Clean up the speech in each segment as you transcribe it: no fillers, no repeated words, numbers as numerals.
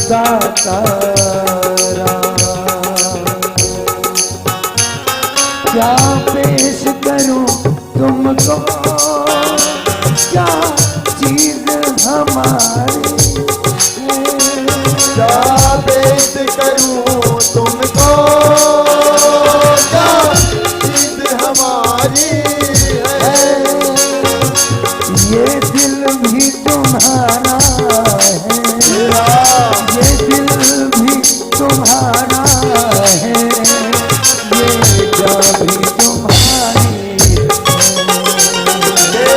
गाता क्या पेश करूं तुमको, क्या चीज हमारी, क्या पेश करूं तुमको, क्या चीज हमारी है। ये दिल भी तुम्हारा है, ये दिल भी तुम्हारा है, ये जान भी तुम्हारी है, ये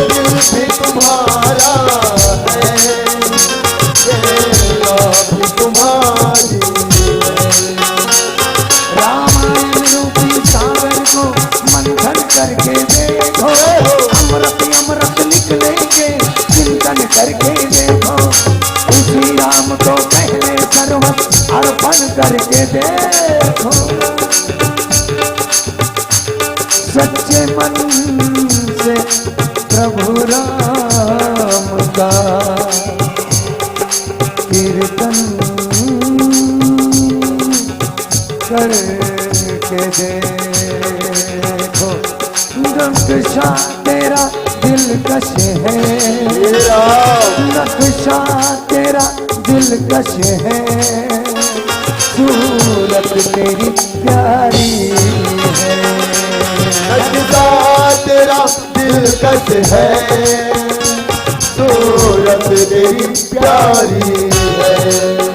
दिल भी तुम्हारा है, ये जान भी तुम्हारी है। रामायण रूपी सागर को मंथन करके देखो, अमृत अमृत निकलेंगे चिंतन करके देखो, उसी राम को पहले सर्वस्व अर्पण करके देखो। सच्चे मन से प्रभु राम का कीर्तन करके देखो। नक्शा तेरा दिलकश है, नक्शा तेरा दिलकश है, सूरत तेरी प्यारी है, नक्शा तेरा दिलकश है, सूरत तेरी प्यारी है।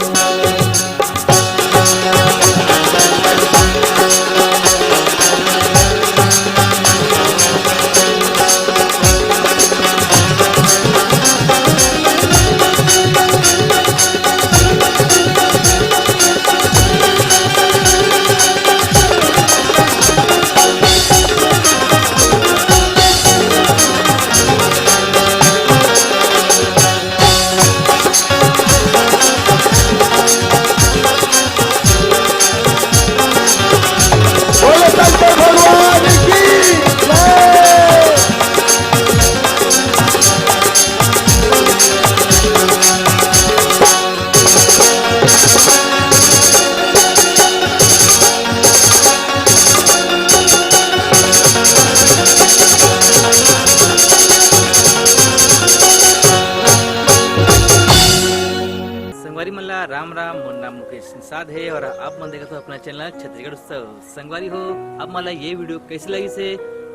संगवारी मला राम राम, मोर नाम मुकेश साध है और आप मन देखत हो अपना चैनल छत्तीसगढ़ उत्सव। संगवारी हो, अब मला ये वीडियो कैसी लगी से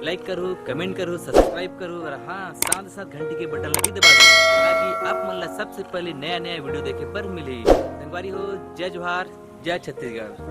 लाइक करो, कमेंट करो, सब्सक्राइब करो और हाँ साथ साथ घंटी के बटन लगी दबा दो ताकि आप मन सबसे पहले नया नया वीडियो देखे पर मिले। संगवारी हो, जय जोहार, जय छत्तीसगढ़।